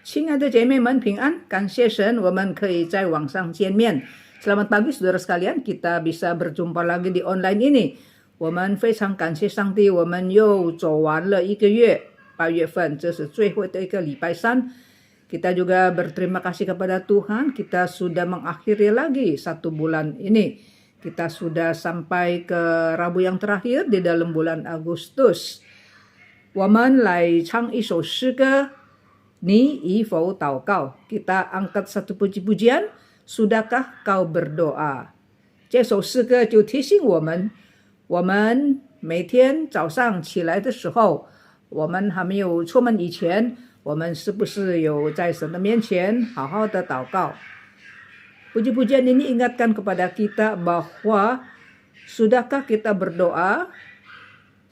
亲爱的姐妹们平安，感谢神，我们可以在网上见面。Selamat pagi saudara sekalian, kita bisa berjumpa lagi di online ini. 我们非常感谢上帝，我们又走完了一个月，8月份，这是最后的一个礼拜三。Kita juga berterima kasih kepada Tuhan, kita sudah mengakhiri lagi 1 bulan ini. Kita sudah sampai ke Rabu yang terakhir di dalam bulan Agustus. 我们来唱一首诗歌，你已否祷告？ Kita angkat satu puji-pujian, sudahkah kau berdoa？ 这首诗歌就提醒我们每天早上起来的时候，我们还没有出门以前，我们是不是有在神的面前好好的祷告？ Puji-pujian ini ingatkan kepada kita bahwa sudahkah kita berdoa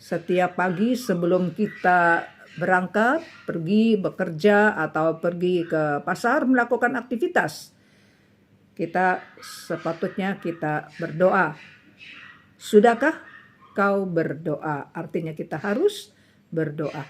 setiap pagi sebelum kita berangkat, pergi bekerja atau pergi ke pasar melakukan aktivitas. Kita sepatutnya kita berdoa. Sudahkah kau berdoa? Artinya kita harus berdoa.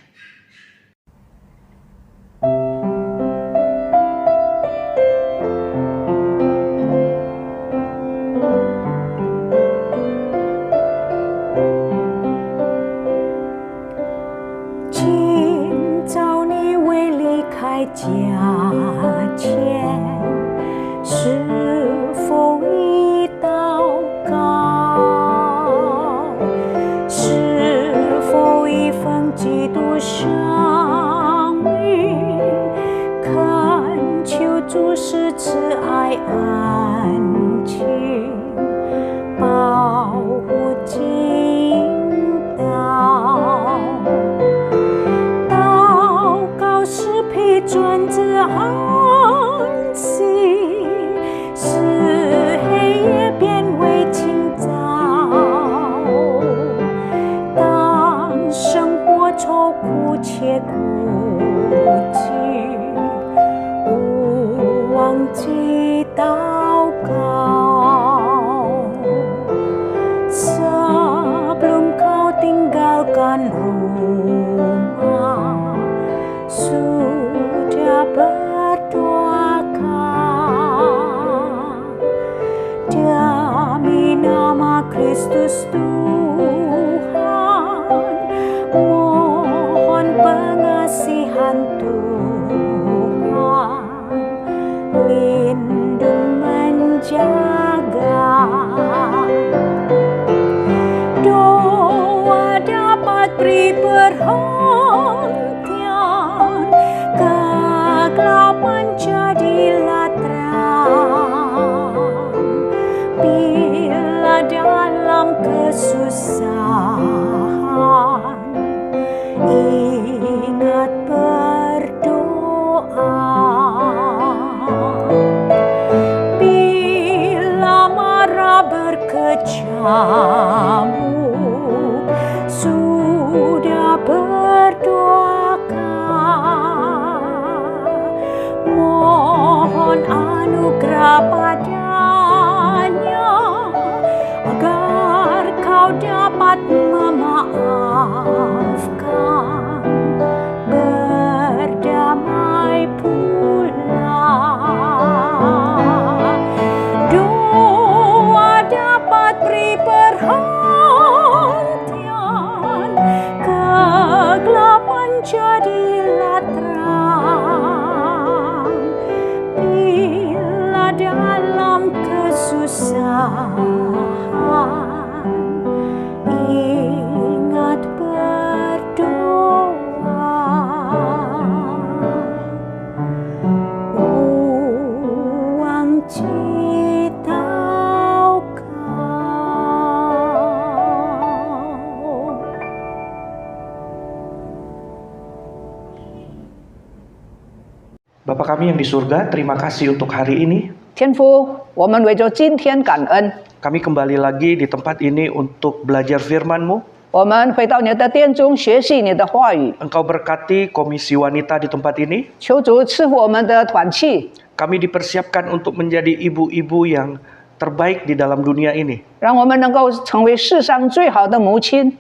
Bapa kami yang di surga, terima kasih untuk hari ini. 天父，我们为着今天感恩。 Kami kembali lagi di tempat ini untuk belajar firman-Mu. 我们回到你的殿中学习你的话语， Engkau berkati komisi wanita di tempat ini. 求主赐福我们的团契， Kami dipersiapkan untuk menjadi ibu-ibu yang terbaik di dalam dunia ini. 让我们能够成为世上最好的母亲。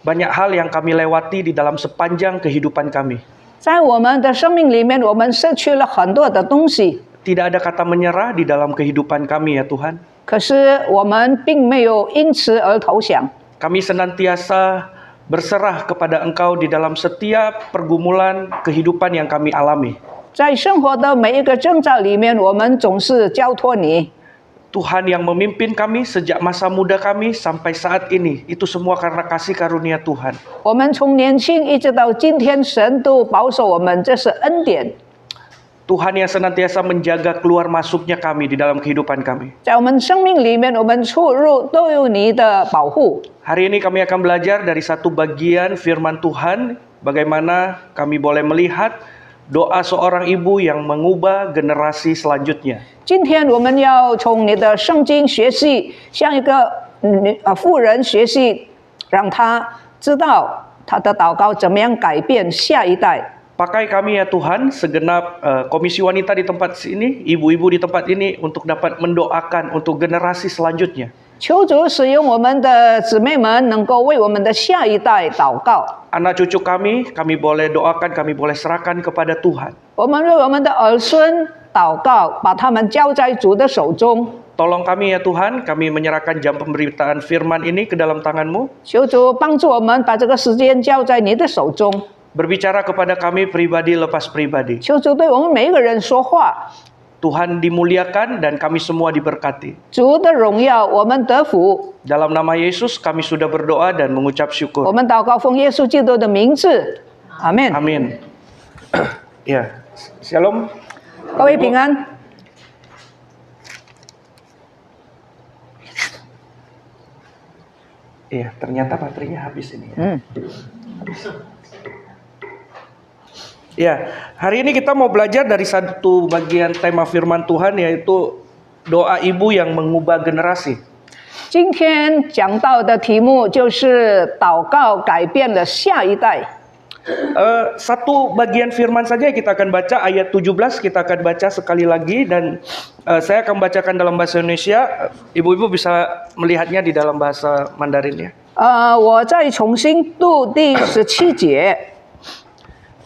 Banyak hal yang kami lewati di dalam sepanjang kehidupan kami. 在我们的生命里面，我们失去了很多的东西， Tidak ada kata menyerah di dalam kehidupan kami ya Tuhan. 可是我们并没有因此而投降。 Kami senantiasa berserah kepada Engkau di dalam setiap pergumulan kehidupan yang kami alami. 在生活的每一个征兆里面，我们总是交托你。 Tuhan yang memimpin kami sejak masa muda kami sampai saat ini, itu semua karena kasih karunia Tuhan. 我们从年轻一直到今天，神都保守我们，这是恩典。 Tuhan yang senantiasa menjaga keluar masuknya kami di dalam kehidupan kami. 在我们生命里面，我们出入都有你的保护。 Hari ini kami akan belajar dari satu bagian firman Tuhan, bagaimana kami boleh melihat doa seorang ibu yang mengubah generasi selanjutnya. 今天我们要从你的圣经学习，向一个妇人学习，让她知道她的祷告怎么样改变下一代。 Pakai kami ya Tuhan, segenap komisi wanita di tempat sini, ibu-ibu di tempat ini untuk dapat mendoakan untuk generasi selanjutnya. 求主使用我们的姊妹们，能够为我们的下一代祷告。 Anak cucu kami boleh doakan, kami boleh serahkan kepada Tuhan. 我们为我们的儿孙祷告，把他们交在主的手中。 Tolong kami ya Tuhan, kami menyerahkan jam pemberitaan firman ini ke dalam tangan-Mu. 求主帮助我们把这个时间交在你的手中。 Berbicara kepada kami pribadi lepas pribadi. 求主对我们每一个人说话。 Tuhan dimuliakan dan kami semua diberkati. 主的荣耀，我们得福。 Dalam nama Yesus kami sudah berdoa dan mengucap 我 syukur. 们祷告奉耶稣基督的名字，阿门。 Amin. Ya, Shalom. 各位平安。 Iya, ternyata baterainya habis ini. Ya. Ya, hari ini kita mau belajar dari satu bagian tema firman Tuhan, yaitu doa ibu yang mengubah generasi. 今天讲到的题目就是祷告改变了下一代。 Satu bagian firman saja kita akan baca, ayat 17 kita akan baca sekali lagi, dan saya akan bacakan dalam bahasa Indonesia. Ibu-ibu bisa melihatnya di dalam bahasa Mandarin ya. 我再重新读第17节。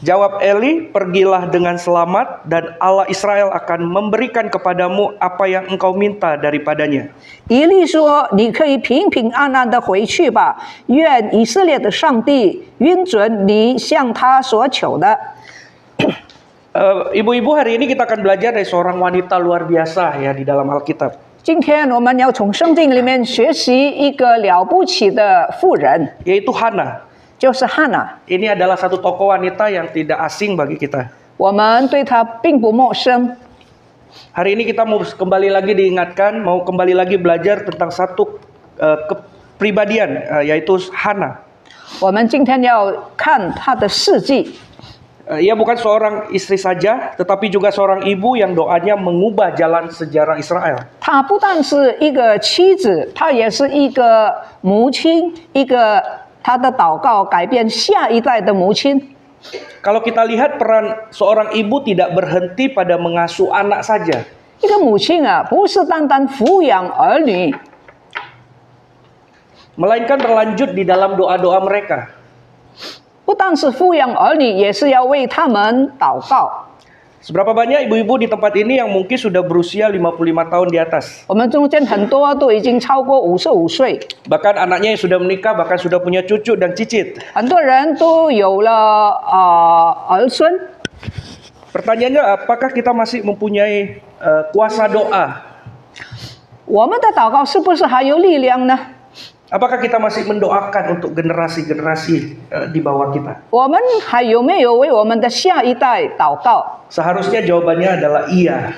Jawab Eli, pergilah dengan selamat dan Allah Israel akan memberikan kepadamu apa yang engkau minta daripadanya. 以利说：“你可以平平安安的回去吧，愿以色列的上帝允准你向他所求的。” Ibu-ibu, hari ini kita akan belajar dari seorang wanita luar biasa ya di dalam Alkitab. 今天我们要从圣经里面学习一个了不起的妇人， Yaitu Hana. 就是汉娜。 Ini adalah satu tokoh wanita yang tidak asing bagi kita. 我们对她并不陌生。 Hari ini kita mau kembali lagi diingatkan, mau kembali lagi belajar tentang satu kepribadian, yaitu Hana. 我们今天要看她的事迹。 Ia bukan seorang istri saja, tetapi juga seorang ibu yang doanya mengubah jalan sejarah Israel. 她不但是一个妻子，她也是一个母亲，一个她的祷告改变下一代的母亲。 Kalau kita lihat peran seorang ibu tidak berhenti pada mengasuh anak saja. 一个母亲啊，不是单单抚养儿女， Melainkan berlanjut di dalam doa-doa mereka. 不但是抚养儿女，也是要为他们祷告。 Seberapa banyak ibu-ibu di tempat ini yang mungkin sudah berusia 55 tahun di atas. 我们中间很多都已经超过55岁， Bahkan anaknya yang sudah menikah, bahkan sudah punya cucu dan cicit. 很多人都有了儿孙。 Pertanyaannya, apakah kita masih mempunyai kuasa doa? 我们的祷告是不是还有力量呢？ Apakah kita masih mendoakan untuk generasi-generasi di bawah kita? 我们还有没有为我们的下一代祷告？ Seharusnya jawabannya adalah iya.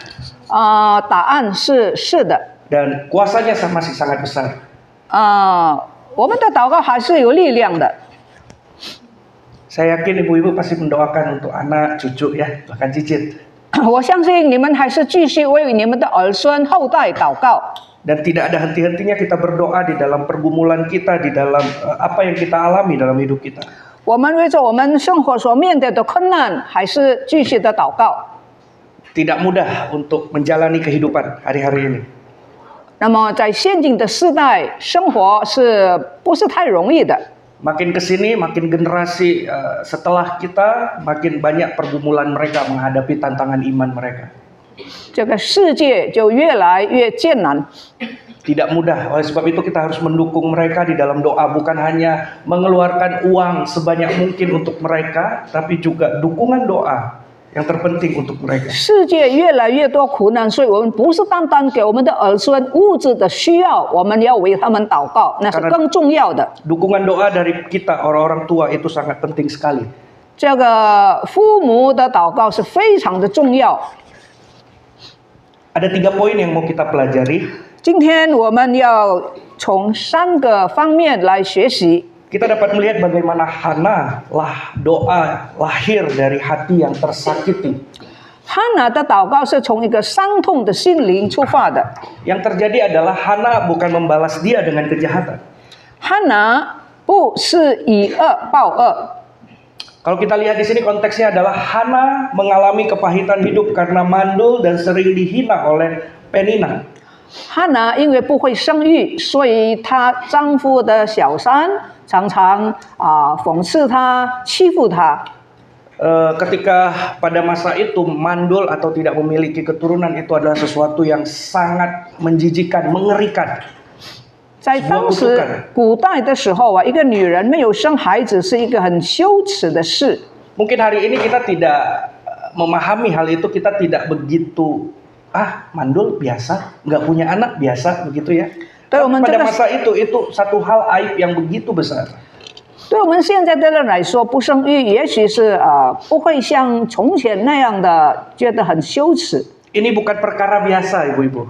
答案是是的。 Dan kuasanya masih sangat besar. 我们的祷告还是有力量的。 Saya yakin ibu-ibu pasti mendoakan untuk anak, cucu ya, bahkan cicit. 我相信你们还是继续为你们的儿孙后代祷告。 Dan tidak ada henti-hentinya kita berdoa di dalam pergumulan kita, di dalam apa yang kita alami dalam hidup kita. 我们为着我们生活所面对的困难，还是继续的祷告。 Tidak mudah untuk menjalani kehidupan hari-hari ini. 那么在现今的时代，生活是不是太容易的？ Makin kesini, makin generasi setelah kita, makin banyak pergumulan mereka menghadapi tantangan iman mereka. 这个世界就越来越艰难。 Tidak mudah, oleh sebab itu kita harus mendukung mereka di dalam doa, bukan hanya mengeluarkan uang sebanyak mungkin untuk mereka, tapi juga dukungan doa yang terpenting untuk mereka. 世界越来越多苦难，所以我们不是单单给我们的儿孙物质的需要，我们要为他们祷告，那是更重要的。 Dukungan doa dari kita orang-orang tua itu sangat penting sekali. 这个父母的祷告是非常的重要。 Ada 3 poin yang mau kita pelajari. 今天我们要从3个方面来学习。 Kita dapat melihat bagaimana Hana lah doa lahir dari hati yang tersakiti. 哈拿的祷告是从一个伤痛的心灵出发的。 Yang terjadi adalah Hana bukan membalas dia dengan kejahatan. 哈拿不是以恶报恶。 Kalau kita lihat di sini konteksnya adalah Hana mengalami kepahitan hidup karena mandul dan sering dihina oleh Penina. 哈拿因为不会生育，所以她丈夫的小三常常讽刺她、欺负她。 Ketika pada masa itu mandul atau tidak memiliki keturunan itu adalah sesuatu yang sangat menjijikan, mengerikan. 在当时古代的时候一个女人没有生孩子是一个很羞耻的事。 Mungkin hari ini kita tidak memahami hal itu, kita tidak begitu mandul biasa, nggak punya anak biasa begitu ya. Tapi pada masa itu satu hal aib yang begitu besar. 对我们现在的人来说，不生育也许是不会像从前那样的觉得很羞耻。 Ini bukan perkara biasa, ibu-ibu.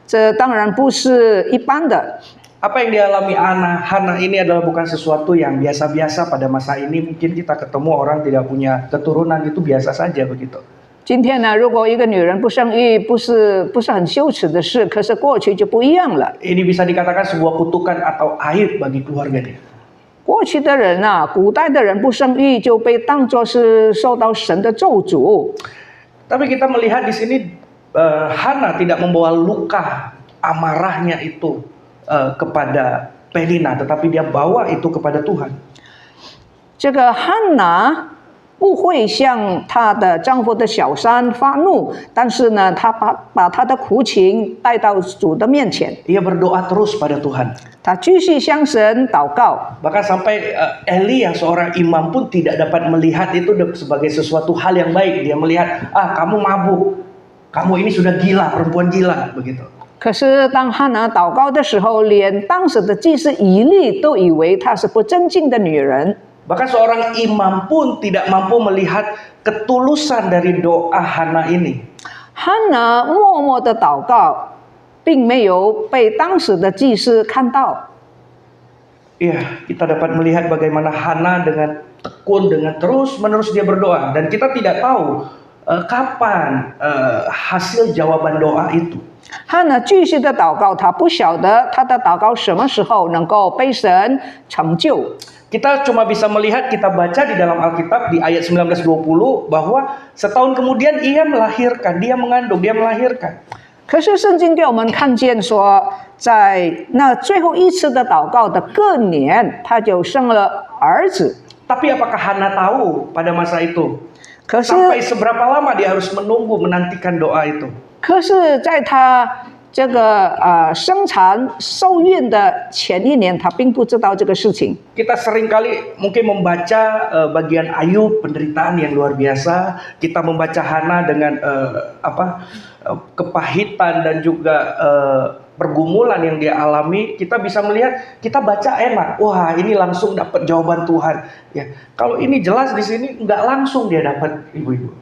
这当然不是一般的。 Apa yang dialami Hana ini adalah bukan sesuatu yang biasa-biasa pada masa ini. Mungkin kita ketemu orang tidak punya keturunan itu biasa saja begitu. 今天呢，如果一个女人不生育，不是很羞耻的事，可是过去就不一样了。 Ini bisa dikatakan sebuah kutukan atau aib bagi keluarganya. 过去的人古代的人不生育就被当作是受到神的咒诅。 Tapi kita melihat di sini Hana tidak membawa luka amarahnya itu kepada Penina, tetapi dia bawa itu kepada Tuhan. 这个汉娜不会向她的丈夫的小三发怒，但是呢，她把她的苦情带到主的面前。 Ia berdoa terus pada Tuhan. 她继续向神祷告。 Bahkan sampai Eli yang seorang imam pun tidak dapat melihat itu sebagai sesuatu hal yang baik. Dia melihat, kamu mabuk, kamu ini sudah gila, perempuan gila, begitu. 可是当汉娜祷告的时候，连当时的祭司以利都以为她是不正经的女人。 Bahkan seorang imam pun tidak mampu melihat ketulusan dari doa Hana ini. 汉娜默默的祷告，并没有被当时的祭司看到。 Iya, kita dapat melihat bagaimana Hana dengan tekun, dengan terus-menerus dia berdoa. Dan kita tidak tahu kapan hasil jawaban doa itu. 汉娜继续的祷告，她不晓得她的祷告什么时候能够被神成就。 Kita cuma bisa melihat, kita baca di dalam Alkitab di ayat 19-20 bahwa setahun kemudian ia melahirkan, dia mengandung, dia melahirkan. 可是圣经给我们看见说，在那最后一次的祷告的隔年，她就生了儿子。 Tapi apakah Hana tahu pada masa itu? 可是 Sampai seberapa lama dia harus menunggu, menantikan doa itu? 可是在她这个生产受孕的前1年，她并不知道这个事情。 Kita seringkali mungkin membaca bagian Ayub, penderitaan yang luar biasa. Kita membaca Hana dengan kepahitan dan juga pergumulan yang dia alami. Kita bisa melihat, kita baca enak. Wah, ini langsung dapat jawaban Tuhan. Ya, kalau ini jelas di sini nggak langsung dia dapat, ibu-ibu.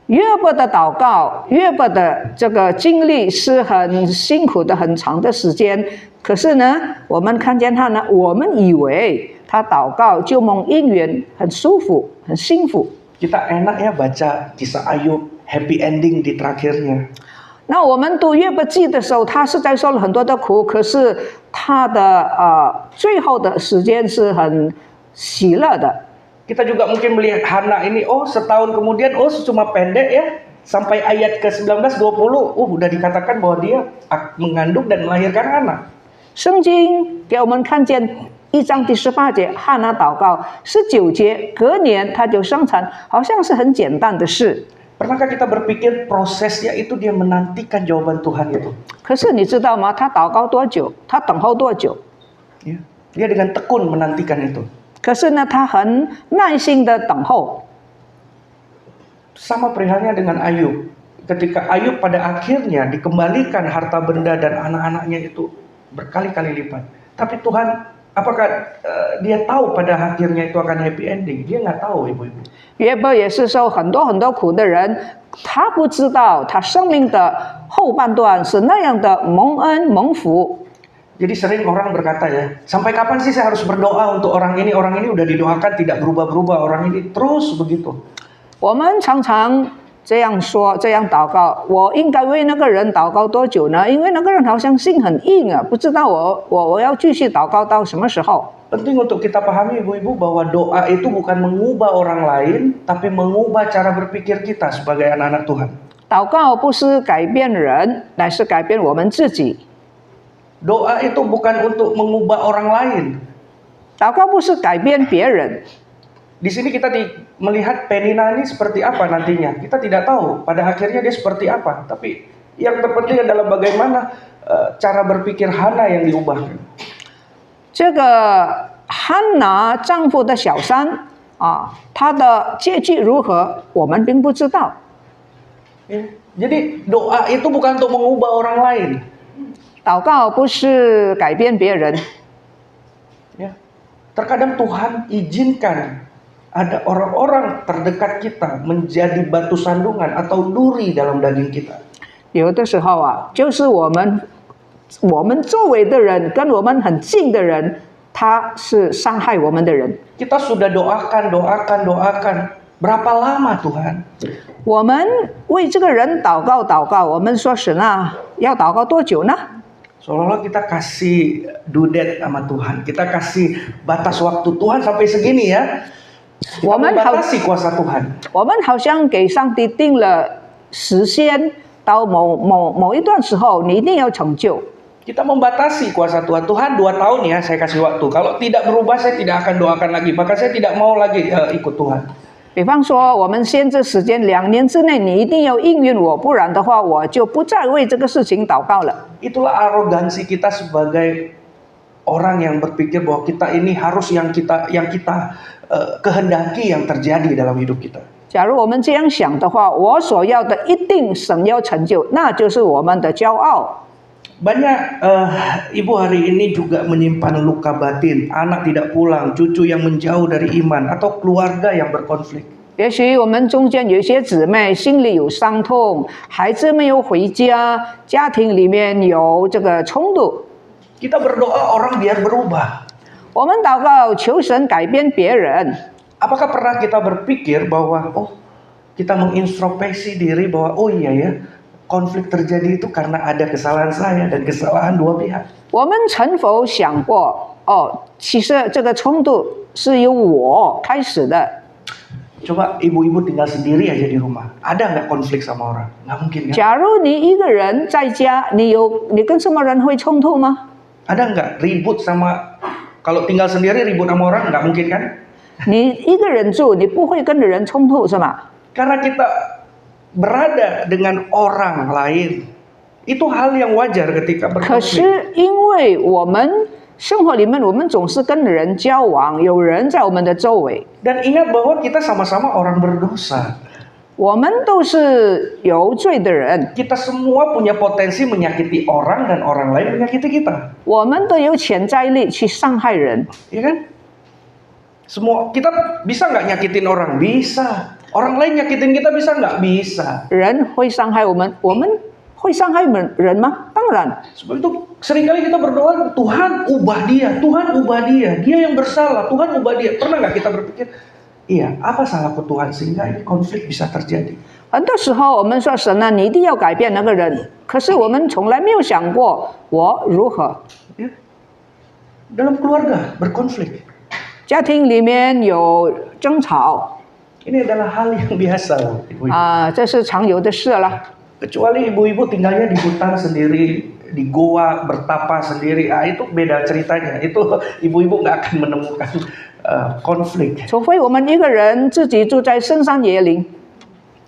约伯的祷告，约伯的这个经历是很辛苦的、很长的时间。可是呢，我们看见他呢，我们以为他祷告就蒙应允，很舒服、很幸福。 Kita enak ya baca kisah Ayub, happy ending di terakhirnya. 那我们读约伯记的时候，他是在受了很多的苦，可是他的最后的时间是很喜乐的。 Kita juga mungkin melihat Hana ini, setahun kemudian, cuma pendek ya. Sampai ayat ke-19-20, udah dikatakan bahwa dia mengandung dan melahirkan anak. 圣经给我们看见1章第18节，汉娜祷告，19节，隔年他就生产，好像是很简单的事。 Pernahkah kita berpikir prosesnya itu dia menantikan jawaban Tuhan itu? 可是你知道吗？他祷告多久？他等候多久？ Ya. Dia dengan tekun menantikan itu. 可是呢，他很耐心的等候。 Sama perihalnya dengan Ayub. Ketika Ayub pada akhirnya dikembalikan harta benda dan anak-anaknya itu berkali-kali lipat. Tapi Tuhan, apakah dia tahu pada akhirnya itu akan happy ending? Dia nggak tahu, ibu-ibu. 约伯也是受很多很多苦的人，他不知道他生命的后半段是那样的蒙恩蒙福。 Jadi sering orang berkata ya, sampai kapan sih saya harus berdoa untuk orang ini? Orang ini udah didoakan tidak berubah-berubah, orang ini terus begitu. 我们常常这样说，这样祷告。我应该为那个人祷告多久呢？因为那个人好像心很硬啊，不知道我要继续祷告到什么时候。 Penting untuk kita pahami ibu-ibu bahwa doa itu bukan mengubah orang lain, tapi mengubah cara berpikir kita sebagai anak-anak Tuhan. 祷告不是改变人，乃是改变我们自己。 Doa itu bukan untuk mengubah orang lain. 祷告不是改变别人。 Di sini kita melihat Penina ini seperti apa nantinya. Kita tidak tahu pada akhirnya dia seperti apa. Tapi yang terpenting adalah bagaimana cara berpikir Hana yang diubahkan. 这个汉拿丈夫的小三啊，她的结局如何，我们并不知道。 Ya. Jadi doa itu bukan untuk mengubah orang lain. 祷告不是改变别人。 Ya. Terkadang Tuhan izinkan ada orang-orang terdekat kita menjadi batu sandungan atau duri dalam daging kita. 有的时候啊，就是我们周围的人跟我们很近的人，他是伤害我们的人。 Kita sudah doakan. Berapa lama Tuhan? 我们为这个人祷告，我们说神啊，要祷告多久呢？ Seolah-olah kita kasih dudet sama Tuhan. Kita kasih batas waktu Tuhan sampai segini ya. Kita membatasi kuasa Tuhan. 我们好像给上帝定了时限，到某一段时候，你一定要成就。 Kita membatasi kuasa Tuhan. Tuhan 2 tahun ya saya kasih waktu. Kalau tidak berubah saya tidak akan doakan lagi. Maka saya tidak mau lagi ikut Tuhan. 比方说，我们限制时间2年之内，你一定要应允我，不然的话，我就不再为这个事情祷告了。 Itulah arogansi kita sebagai orang yang berpikir bahwa kita ini harus yang kita kehendaki yang terjadi dalam hidup kita. 假如我们这样想的话，我所要的一定神要成就，那就是我们的骄傲。 Banyak ibu hari ini juga menyimpan luka batin, anak tidak pulang, cucu yang menjauh dari iman, atau keluarga yang berkonflik. 也许我们中间有一些姊妹心里有伤痛，孩子没有回家，家庭里面有这个冲突。 Kita berdoa orang biar berubah. 我们祷告求神改变别人。 Apakah pernah kita berpikir bahwa kita mengintrospeksi diri bahwa iya ya, konflik terjadi itu karena ada kesalahan saya dan kesalahan dua pihak. 我们曾否想过，其实这个冲突是由我开始的。 Coba ibu-ibu tinggal sendiri aja di rumah, ada nggak konflik sama orang? Nggak mungkin kan? 假如你一个人在家，你跟什么人会冲突吗？ Ada nggak ribut sama, kalau tinggal sendiri ribut sama orang? Nggak mungkin kan? 你一个人住，你不会跟人冲突是吗？ Karena kita berada dengan orang lain, itu hal yang wajar ketika 可 berkonflik. 是因为我们生活里面，我们总是跟人交往，有人在我们的周围， Dan ingat bahwa kita sama-sama orang berdosa. 我们都是有罪的人， Kita semua punya potensi menyakiti orang dan orang lain menyakiti kita. 我们都有潜在力去伤害人。 Iya kan? Semua kita bisa nggak nyakitin orang? Bisa. Orang lain nyakitin kita bisa nggak? Bisa. 人会伤害我们会伤害人吗？当然。 Sebab itu seringkali kita berdoa, Tuhan ubah dia, Tuhan ubah dia, dia yang bersalah, Tuhan ubah dia. Pernah nggak kita berpikir, iya, apa salahku Tuhan sehingga ini konflik bisa terjadi? 很多时候我们说神啊，你一定要改变那个人，可是我们从来没有想过我如何。 Ya. Dalam keluarga berkonflik. 家庭里面有争吵 Ini adalah hal yang biasa, ibu-ibu. 这是常有的事了。 Kecuali ibu-ibu tinggalnya di hutan sendiri, di goa bertapa sendiri, itu beda ceritanya. Itu ibu-ibu nggak akan menemukan konflik. 除非我们一个人自己住在深山野岭。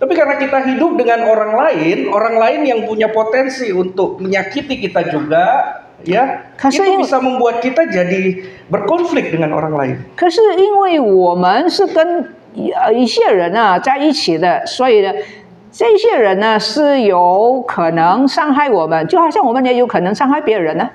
Tapi karena kita hidup dengan orang lain yang punya potensi untuk menyakiti kita juga, ya, Kasih itu ini- bisa membuat kita jadi berkonflik dengan orang lain. 可是因为我们是跟一些人啊在一起的，所以呢，这些人呢是有可能伤害我们，就好像我们也有可能伤害别人呢。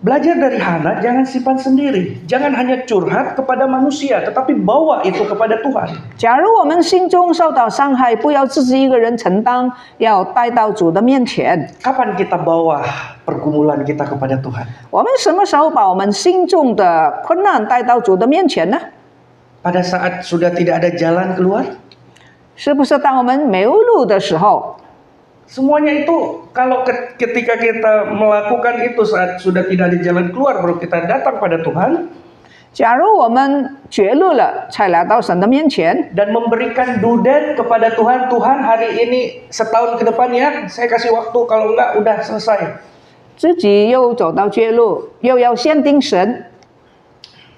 Belajar dari Hana, jangan simpan sendiri. Jangan hanya curhat kepada manusia, tetapi bawa itu kepada Tuhan. 假如我们心中受到伤害，不要自己一个人承担，要带到主的面前。 Kapan kita bawa pergumulan kita kepada Tuhan? 我们什么时候把我们心中的困难带到主的面前呢？ Pada saat sudah tidak ada jalan keluar? 是不是当我们没有路的时候？ Semuanya itu kalau ketika kita melakukan itu saat sudah tidak ada jalan keluar, baru kita datang pada Tuhan 假如我们绝路了，才来到神的面前， dan memberikan dudet kepada Tuhan, Tuhan hari ini setahun ke depan ya, saya kasih waktu, kalau enggak udah selesai. 自己又走到绝路，又要限定神，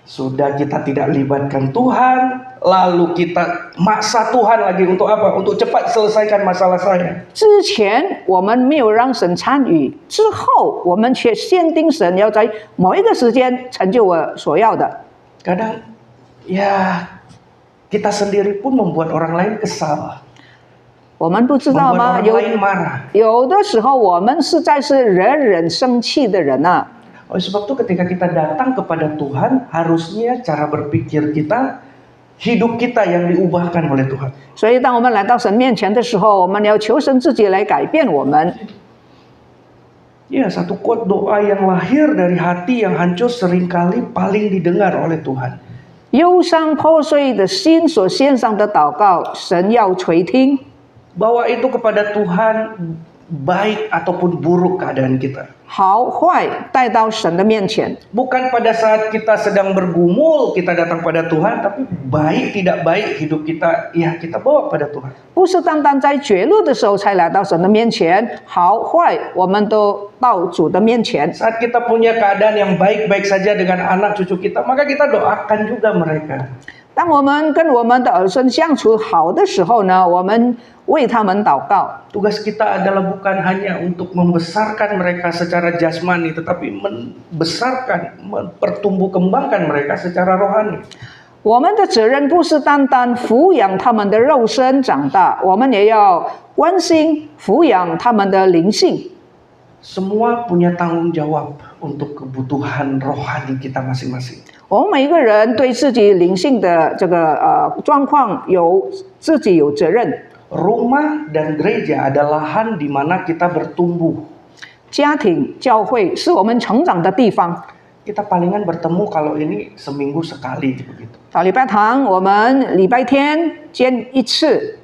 Sudah kita tidak libatkan Tuhan, lalu kita maksa Tuhan lagi untuk apa? Untuk cepat selesaikan masalah saya. 之前我们没有让神参与，之后我们却限定神要在某一个时间成就我所要的。 Kadang ya kita sendiri pun membuat orang lain kesal, 我们不知道 membuat 吗？ orang lain marah. 有的时候我们实在是惹人生气的人啊。 Oleh sebab itu ketika kita datang kepada Tuhan, harusnya cara berpikir kita, hidup kita yang diubahkan oleh Tuhan. 所以当我们来到神面前的时候，我们要求神自己来改变我们。 Ya, satu quote doa yang lahir dari hati yang hancur seringkali paling didengar oleh Tuhan. 忧伤破碎的心所献上的祷告，神要垂听。 Bawa itu kepada Tuhan, baik ataupun buruk keadaan kita. 好坏带到神的面前， Bukan pada saat kita sedang bergumul kita datang pada Tuhan, tapi baik tidak baik hidup kita, ya kita bawa pada Tuhan. 不是单单在绝路的时候才来到神的面前，好坏我们都到主的面前。 Saat kita punya keadaan yang baik-baik saja dengan anak cucu kita, maka kita doakan juga mereka. 当我们跟我们的儿孙相处好的时候呢，我们为他们祷告。 Tugas kita adalah bukan hanya untuk membesarkan mereka secara jasmani, tetapi membesarkan, mempertumbuh kembangkan mereka secara rohani. 我们的责任不是单单抚养他们的肉身长大，我们也要关心抚养他们的灵性。 Semua punya tanggung jawab untuk kebutuhan rohani kita masing-masing. 我们每一个人对自己灵性的这个状况自己有责任。 Rumah dan gereja adalah lahan di mana kita bertumbuh. 家庭、教会是我们成长的地方。 Kita palingan bertemu kalau ini seminggu sekali begitu. 到礼拜堂，我们礼拜天见一次。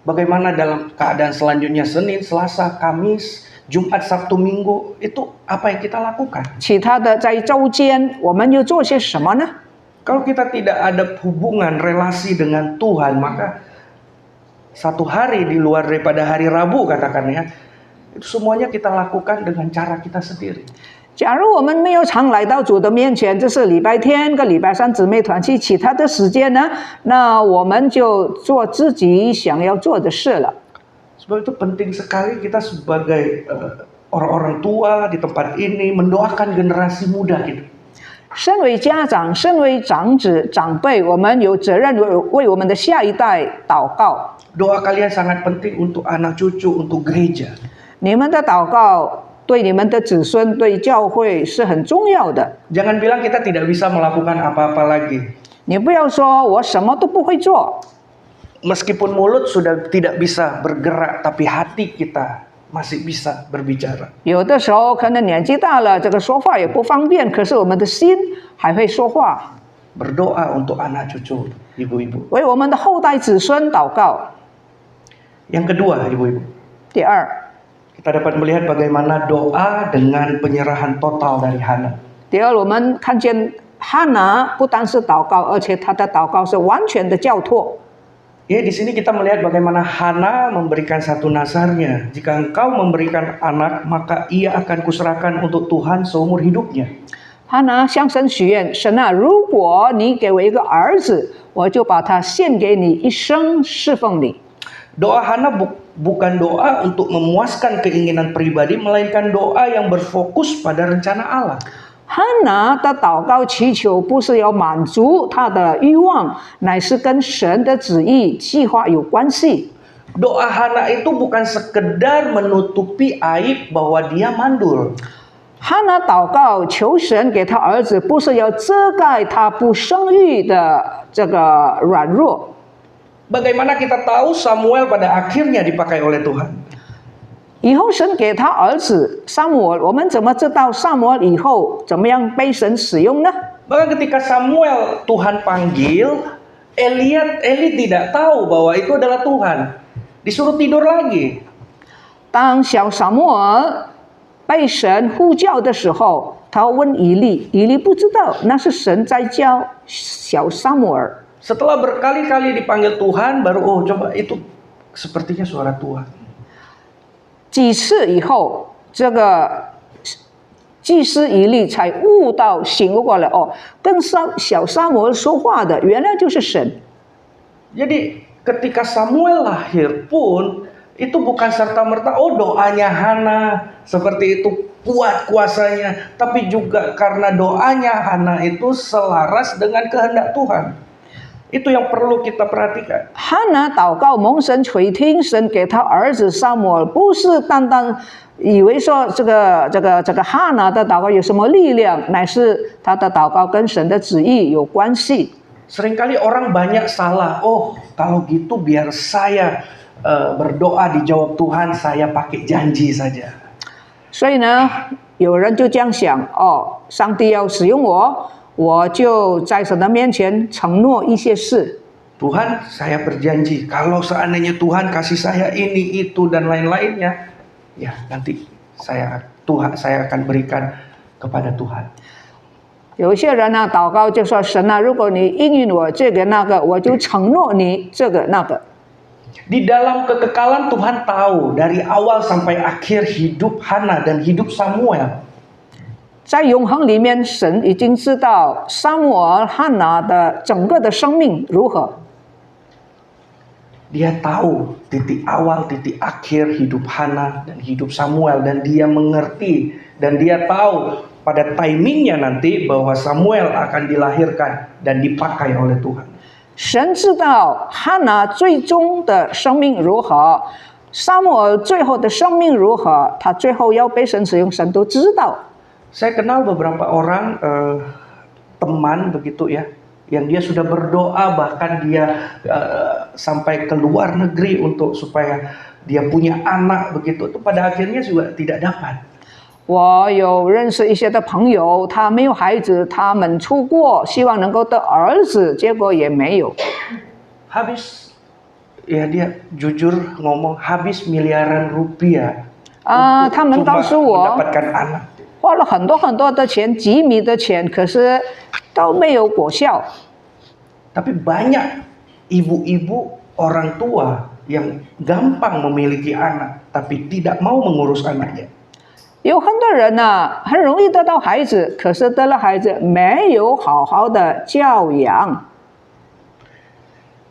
Bagaimana dalam keadaan selanjutnya Senin, Selasa, Kamis, Jumat, Sabtu, Minggu, itu apa yang kita lakukan? 其他的在周间，我们又做些什么呢？ Kalau kita tidak ada hubungan relasi dengan Tuhan, maka satu hari di luar daripada hari Rabu katakan ya, itu semuanya kita lakukan dengan cara kita sendiri. 假如我们没有常来到主的面前，这是礼拜天跟礼拜三姊妹团契，其他的时间呢，那我们就做自己想要做的事了。 Sebab itu penting sekali kita sebagai orang-orang tua di tempat ini mendoakan generasi muda kita. 身为家长，身为长子长辈，我们有责任为我们的下一代祷告。 Doa kalian sangat penting untuk anak cucu, untuk gereja. 你们的祷告对你们的子孙、对教会是很重要的。 Jangan bilang kita tidak bisa melakukan apa-apa lagi. 你不要说我什么都不会做， Meskipun mulut sudah tidak bisa bergerak, tapi hati kita masih bisa berbicara. 有的时候可能年纪大了，这个说话也不方便，可是我们的心还会说话。 Berdoa untuk anak cucu, ibu-ibu. 为我们的后代子孙祷告。 Yang kedua, ibu-ibu, 第二， kita dapat melihat bagaimana doa dengan penyerahan total dari Hana. 第二，我们看见哈拿不单是祷告，而且他的祷告是完全的交托。Ya, di sini kita melihat bagaimana Hana memberikan satu nazarnya. Jika engkau memberikan anak, maka ia akan kuserahkan untuk Tuhan seumur hidupnya. 他呢向神许愿，神啊，如果你给我一个儿子，我就把他献给你，一生侍奉你。 Doa Hana bukan doa untuk memuaskan keinginan pribadi, melainkan doa yang berfokus pada rencana Allah. 哈拿的祷告祈求不是要满足他的欲望，乃是跟神的旨意计划有关系。 Doa Hana itu bukan sekedar menutupi aib bahwa dia mandul. 哈拿祷告求神给他儿子，不是要遮盖他不生育的这个软弱。 Bagaimana kita tahu Samuel pada akhirnya dipakai oleh Tuhan? 以后神给他儿子撒母耳，我们怎么知道撒母耳以后怎么样被神使用呢？ Bahkan ketika Samuel Tuhan panggil, Eli tidak tahu bahwa itu adalah Tuhan. Disuruh tidur lagi. 当小撒母耳被神呼叫的时候，他问以利，以利不知道那是神在叫小撒母耳。 Setelah berkali-kali dipanggil Tuhan, baru coba itu sepertinya suara Tuhan. 几次以后，这个祭司以利才悟到醒悟过来，跟小撒母耳说话的原来就是神。 Jadi ketika Samuel lahir pun itu bukan serta-merta doanya Hana seperti itu kuat kuasanya, tapi juga karena doanya Hana itu selaras dengan kehendak Tuhan. Itu yang perlu kita perhatikan. 哈拿祷告蒙神垂听，神给他儿子撒母耳，不是单单以为说这个哈拿的祷告有什么力量，乃是他的祷告跟神的旨意有关系。 Seringkali orang banyak salah. Kalau gitu biar saya berdoa dijawab Tuhan, saya pakai janji saja. 所以呢，有人就这样想，上帝要使用我。 我就在神的面前承诺一些事。 Tuhan, saya berjanji kalau seandainya Tuhan kasih saya ini, itu dan lain-lainnya, ya nanti saya akan berikan kepada Tuhan. 有些人呢，祷告就说神啊，如果你应允我这个那个，我就承诺你这个那个。 Di dalam kekekalan Tuhan tahu dari awal sampai akhir hidup Hana dan hidup Samuel. 在永恒里面，神已经知道撒母耳、哈拿的整个的生命如何。 Dia tahu titik awal, titik akhir hidup Hana dan hidup Samuel, dan dia mengerti dan dia tahu pada timingnya nanti bahwa Samuel akan dilahirkan dan dipakai oleh Tuhan. 神知道哈拿最终的生命如何，撒母耳最后的生命如何，他最后要被神使用，神都知道。 Saya kenal beberapa orang teman begitu ya, yang dia sudah berdoa bahkan dia sampai ke luar negeri untuk supaya dia punya anak begitu, itu pada akhirnya juga tidak dapat. 我有认识一些的朋友，他没有孩子，他们出国，希望能够得儿子，结果也没有。 Habis, ya dia jujur ngomong habis miliaran rupiah 他们告诉我， mendapatkan anak. 花了很多很多的钱，几米的钱，可是都没有果效。 Tapi banyak ibu-ibu orang tua yang gampang memiliki anak, tapi tidak mau mengurus anaknya. 有很多人呢，很容易得到孩子，可是得了孩子没有好好的教养。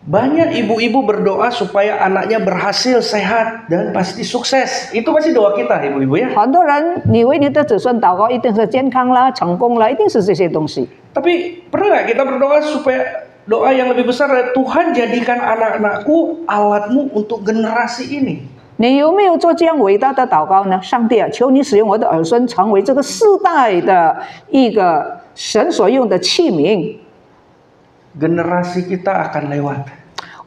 Banyak ibu-ibu berdoa supaya anaknya berhasil, sehat, dan pasti sukses. Itu pasti doa kita, ibu-ibu ya. 很多人，你为你的子孙祷告，一定是健康啦、成功啦，一定是这些东西。 Tapi pernah nggak kita berdoa supaya doa yang lebih besar adalah Tuhan jadikan anak-anakku alatmu untuk generasi ini. 你有没有做这样伟大的祷告呢？上帝啊，求你使用我的儿孙成为这个世代的一个神所用的器皿。 Generasi kita akan lewat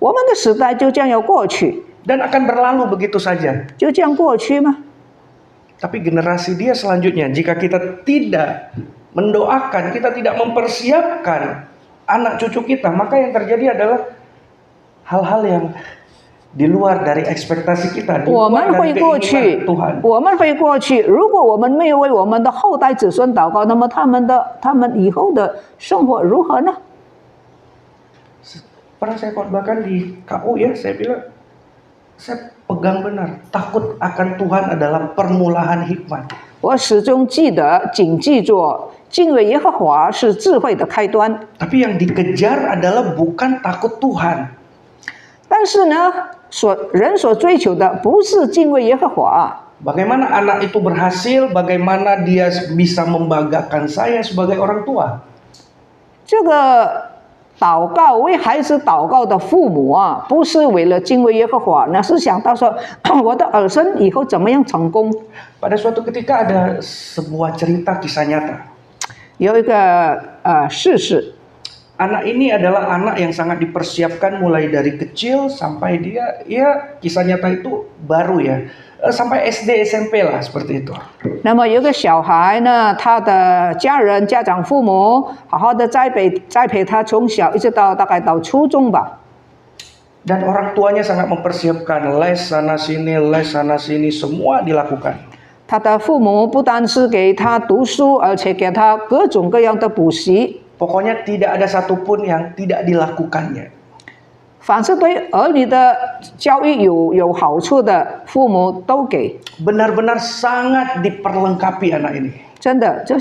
我们的时代就这样要过去， dan akan berlalu begitu saja. 就这样过去吗？ Tapi generasi dia selanjutnya, jika kita tidak mendoakan, kita tidak mempersiapkan anak cucu kita, maka yang terjadi adalah hal-hal yang di luar dari ekspektasi kita, di 我 luar 们会 dari 过去 keinginan Tuhan. 我们会过去。如果我们没有为我们的后代子孙祷告，那么他们以后的生活如何呢？ Pernah saya khotbahkan di KU ya, saya bilang, saya pegang benar, takut akan Tuhan adalah permulaan hikmat. 我始终记得、谨记着，敬畏耶和华是智慧的开端。 Tapi yang dikejar adalah bukan takut Tuhan. 但是呢，人所追求的不是敬畏耶和华。 Bagaimana anak itu berhasil, bagaimana dia bisa membanggakan saya sebagai orang tua. 这个祷告为孩子祷告的父母啊，不是为了敬畏耶和华，那是想到说我的儿孙以后怎么样成功。 Pada suatu ketika ada sebuah cerita kisah nyata. 有一个事实， Anak ini adalah anak yang sangat dipersiapkan mulai dari kecil sampai dia, ya kisah nyata itu baru ya, sampai SD SMP lah seperti itu. 那么有个小孩呢，他的家人、家长、父母好好的栽培他，从小一直到大概到初中吧。 Dan orang tuanya sangat mempersiapkan les sana sini semua dilakukan. 他的父母不单是给他读书，而且给他各种各样的补习。 Pokoknya tidak ada satupun yang tidak dilakukannya. 凡是对儿女的教育有好处的，父母都给。 Benar-benar sangat diperlengkapi anak ini. 真的，这个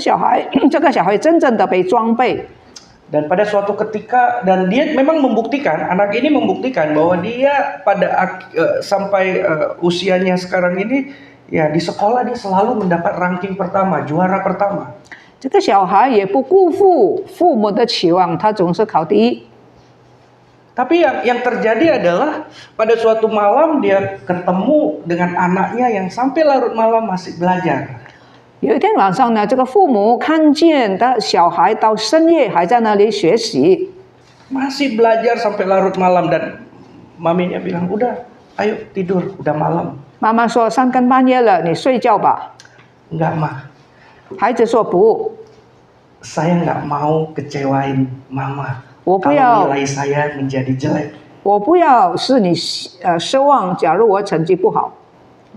小孩真正的被装备。 Dan pada suatu ketika, dan dia memang membuktikan, anak ini membuktikan bahwa dia pada sampai usianya sekarang ini, ya di sekolah dia selalu mendapat ranking pertama, juara pertama. 这个小孩也不辜负父母的期望，他总是考第一。 Tapi yang terjadi adalah pada suatu malam dia ketemu dengan anaknya yang sampai larut malam masih belajar. 有一天晚上呢，这个父母看见的小孩到深夜还在那里学习， Masih belajar sampai larut malam dan maminya bilang, udah ayo tidur, udah malam. 妈妈说三更半夜了，你睡觉吧。 Enggak mah, 孩子说不， saya nggak mau kecewain mama. 我不 Kalau 要， nilai saya menjadi jelek. 我不要使你失望。假如我成绩不好，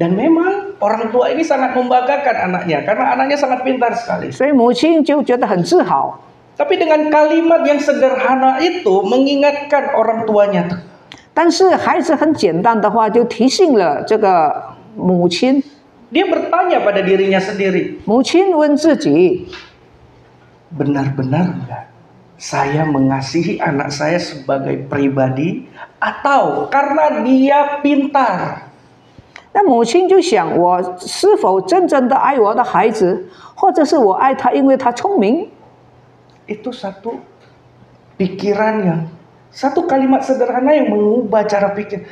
Dan memang orang tua ini sangat membanggakan anaknya karena anaknya sangat pintar sekali. 所以母亲就觉得很自豪。 Tapi dengan kalimat yang sederhana itu mengingatkan orang tuanya. 但是孩子很简单的话，就提醒了这个母亲。 Dia bertanya pada dirinya sendiri, 母亲问自己： benar-benar enggak saya mengasihi anak saya sebagai pribadi atau karena dia pintar? 那母亲就想，我是否真正的爱我的孩子，或者是我爱他，因为他聪明？ Itu satu pikiran yang, satu kalimat sederhana yang mengubah cara pikir.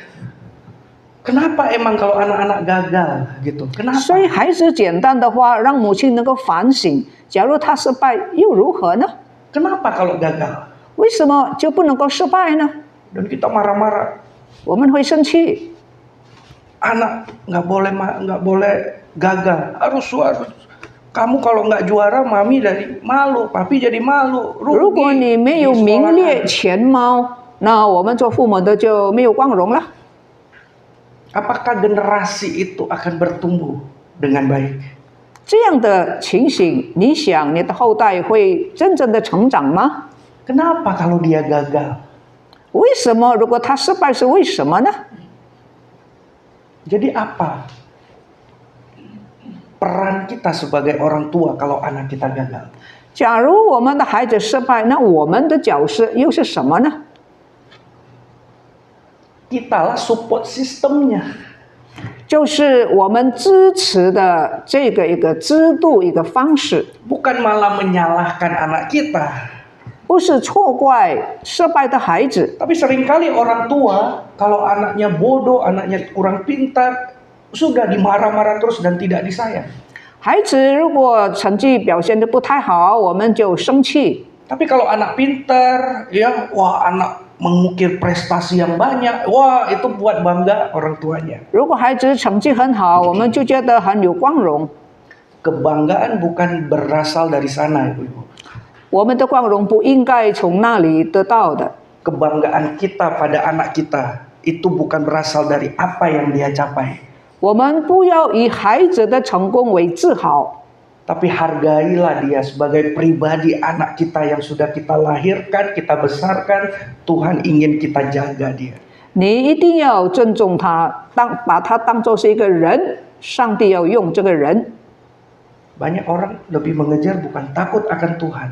Kenapa emang kalau anak-anak gagal gitu? 所以 Kenapa? 孩子简单的话，让母亲能够反省：假如他失败，又如何呢？ Kenapa kalau gagal? 为什么就不能够失败呢？ Dan kita marah-marah. 我们会生气。 Anak nggak boleh gagal. Harus kamu kalau nggak juara, mami dari malu, papi jadi malu. 如果你没有名列前茅，那我们做父母的就没有光荣了。 Apakah generasi itu akan bertumbuh dengan baik? 这样的情形，你想你的后代会真正的成长吗？ Kenapa kalau dia gagal? 为什么？如果他失败是为什么呢？ Jadi apa peran kita sebagai orang tua kalau anak kita gagal? 假如我们的孩子失败，那我们的角色又是什么呢？ Kitalah support sistemnya. 就是我们支持的这个一个制度一个方式， Bukan malah menyalahkan anak kita. 不是错怪失败的孩子。 Tapi seringkali orang tua kalau anaknya bodoh, anaknya kurang pintar, sudah dimarah-marah terus dan tidak disayang. 孩子如果成绩表现得不太好，我们就生气。 Tapi kalau anak pintar, ya wah anak mengukir prestasi yang banyak, wah itu buat bangga orang tuanya. 如果孩子成绩很好，我们就觉得很有光荣。 Kebanggaan bukan berasal dari sana, Ibu-ibu. 我们的光荣不应该从那里得到的。 Kebanggaan kita pada anak kita itu bukan berasal dari apa yang dia capai. 我们不要以孩子的成功为自豪， Tapi hargailah dia sebagai pribadi anak kita yang sudah kita lahirkan, kita besarkan. Tuhan ingin kita jaga dia. 你一定要尊重他，把他当作是一个人，上帝要用这个人。 Banyak orang lebih mengejar bukan takut akan Tuhan.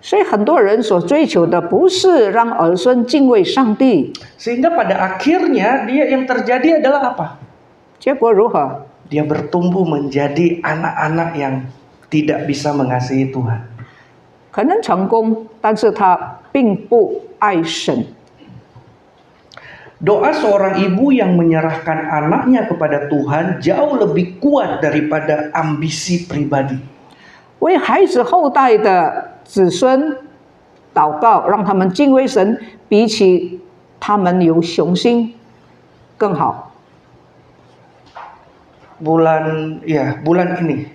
所以很多人所追求的不是让儿孙敬畏上帝， Sehingga pada akhirnya dia yang terjadi adalah apa? 结果如何？ Dia bertumbuh menjadi anak-anak yang tidak bisa mengasihi Tuhan. 可能成功，但是他并不爱神。 Doa seorang ibu yang menyerahkan anaknya kepada Tuhan jauh lebih kuat daripada ambisi pribadi. 为孩子后代的子孙祷告，让他们敬畏神，比起他们有雄心更好。 Bulan ini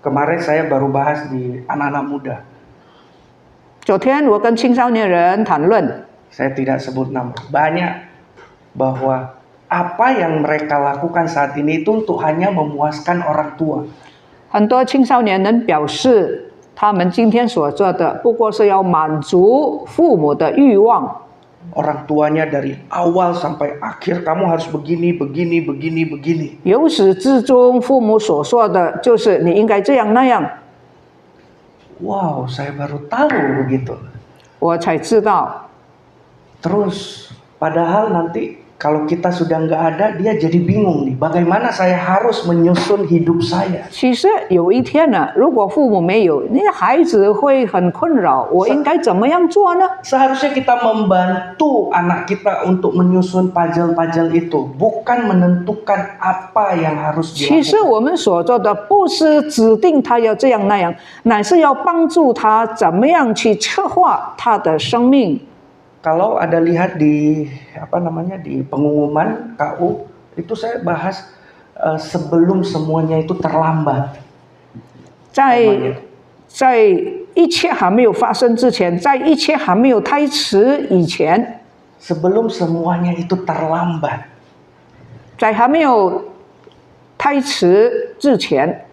kemarin saya baru bahas di anak-anak muda. 昨天我跟青少年人谈论， Saya tidak sebut nama. Banyak bahwa apa yang mereka lakukan saat ini itu untuk hanya memuaskan orang tua. 很多青少年人表示，他们今天所做的不过是要满足父母的欲望。 Orang tuanya dari awal sampai akhir kamu harus begini, begini, begini, begini. 由始至终，父母所说的就是你应该这样那样。 Wow, saya baru tahu begitu. 我才知道， Terus, padahal nanti kalau kita sudah nggak ada, dia jadi bingung nih. Bagaimana saya harus menyusun hidup saya? 其实有一天呢，如果父母没有，那孩子会很困扰。我应该怎么样做呢？ Seharusnya kita membantu anak kita untuk menyusun puzzle-puzzle itu, bukan menentukan apa yang harus 其实 dilakukan. 我们所做的不是指定他要这样那样，乃是要帮助他怎么样去策划他的生命。 Kalau ada lihat di di pengumuman KU itu saya bahas sebelum semuanya itu terlambat. 在一切还没有发生之前，在一切还没有胎迟以前， Sebelum semuanya itu terlambat. 在还没有胎迟之前，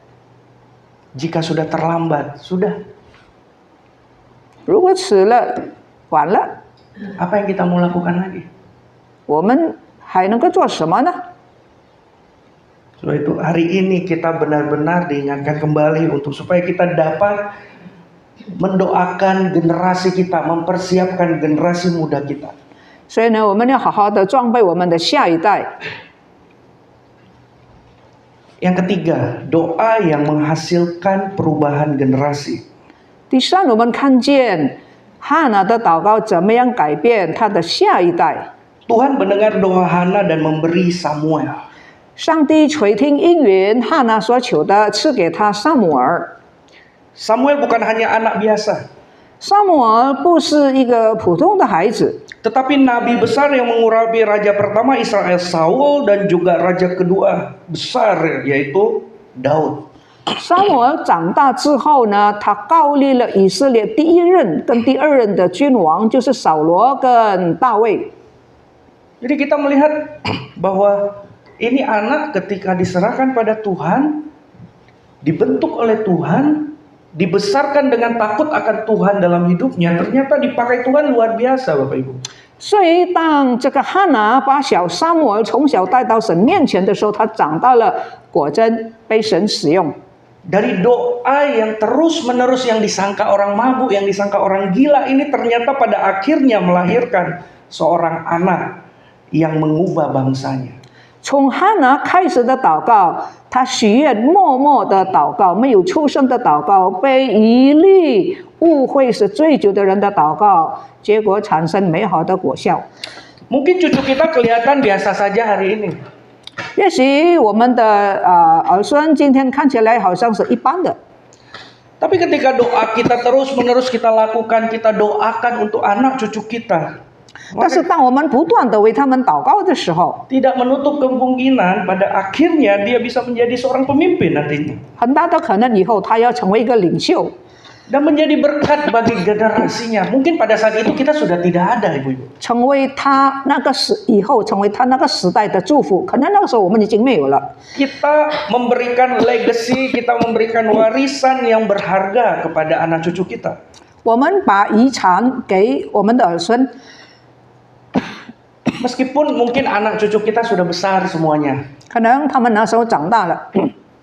Jika sudah terlambat, sudah. 如果迟了，晚了， Apa yang kita mau lakukan lagi? 我们还能够做什么呢？ Sebab itu hari ini kita benar-benar diingatkan kembali untuk supaya kita dapat mendoakan generasi kita, mempersiapkan generasi muda kita. 所以呢，我们要好好的装备我们的下一代。 Yang ketiga, doa yang menghasilkan perubahan generasi. 第三，我们看见哈拿的祷告怎么样改变他的下一代。 Tuhan mendengar doa Hana dan memberi Samuel. 上帝垂听应允哈拿所求的，赐给他撒母耳。 Samuel bukan hanya anak biasa, 撒母耳不是一个普通的孩子， tetapi nabi besar yang mengurapi raja pertama Israel Saul dan juga raja kedua besar yaitu Daud. 撒母耳长大之后呢，他高立了以色列第一任跟第二任的君王，就是扫罗跟大卫。 Jadi kita melihat bahwa ini anak ketika diserahkan pada Tuhan, dibentuk oleh Tuhan, dibesarkan dengan takut akan Tuhan dalam hidupnya, ternyata dipakai Tuhan luar biasa, Bapak Ibu. 所以，当这个哈拿把小撒母耳从小带到神面前的时候，他长大了，果真被神使用。 Dari doa yang terus-menerus yang disangka orang mabuk, yang disangka orang gila, ini ternyata pada akhirnya melahirkan seorang anak yang mengubah bangsanya. 从哈拿开始的祷告，他许愿默默的祷告，没有出声的祷告，被以利误会是醉酒的人的祷告，结果产生美好的果效。 Mungkin cucu kita kelihatan biasa saja hari ini. 也许我们的儿孙今天看起来好像是一般的， Tapi ketika doa kita terus-menerus kita lakukan, kita doakan untuk anak cucu kita, 但是当我们不断的为他们祷告的时候， tidak menutup kemungkinan pada akhirnya dia bisa menjadi seorang pemimpin nantinya. 很大的可能以后他要成为一个领袖。dan menjadi berkat bagi generasinya. Mungkin pada saat itu kita sudah tidak ada, ibu-ibu. 成为他那个时以后，成为他那个时代的祝福。可能那个时候我们已经没有了。 Kita memberikan legacy, kita memberikan warisan yang berharga kepada anak cucu kita. 我们把遗产给我们的儿孙， Meskipun mungkin anak cucu kita sudah besar semuanya. 可能他们那时候长大了。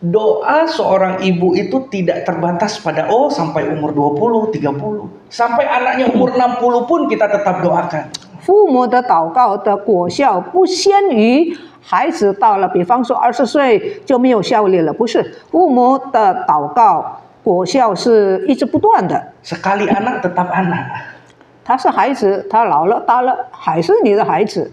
Doa seorang ibu itu tidak terbatas pada sampai umur 20, 30. Sampai anaknya umur 60 pun kita tetap doakan. 父母的祷告的果效不限于孩子到了，比方说20岁就没有效力了，不是。父母的祷告果效是一直不断的。 Sekali anak tetap anak. 他是孩子，他老了大了还是你的孩子。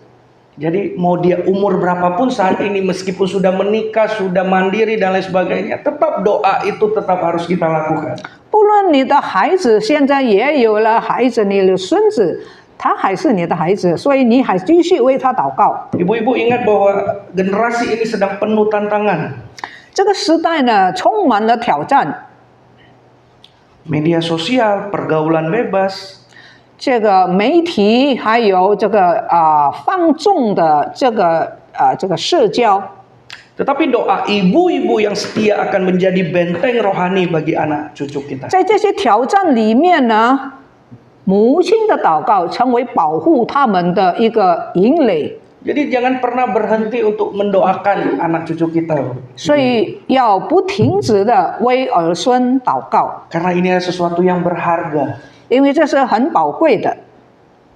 Jadi mau dia umur berapapun saat ini, meskipun sudah menikah, sudah mandiri dan lain sebagainya, tetap doa itu tetap harus kita lakukan. 不论你的孩子现在也有了孩子，你的孙子，他还是你的孩子，所以你还继续为他祷告。 Ibu-ibu ingat bahwa generasi ini sedang penuh tantangan. 这个时代呢，充满了挑战。 Media sosial, pergaulan bebas, 这个媒体还有这个放纵的这个社交， tetapi doa ibu-ibu yang setia akan menjadi benteng rohani bagi anak cucu kita. 在这些挑战里面呢，母亲的祷告成为保护他们的一个营垒。 Jadi jangan pernah berhenti untuk mendoakan anak cucu kita. 所以要不停止的为儿孙祷告， Karena ini adalah sesuatu yang berharga. 因为这是很宝贵的。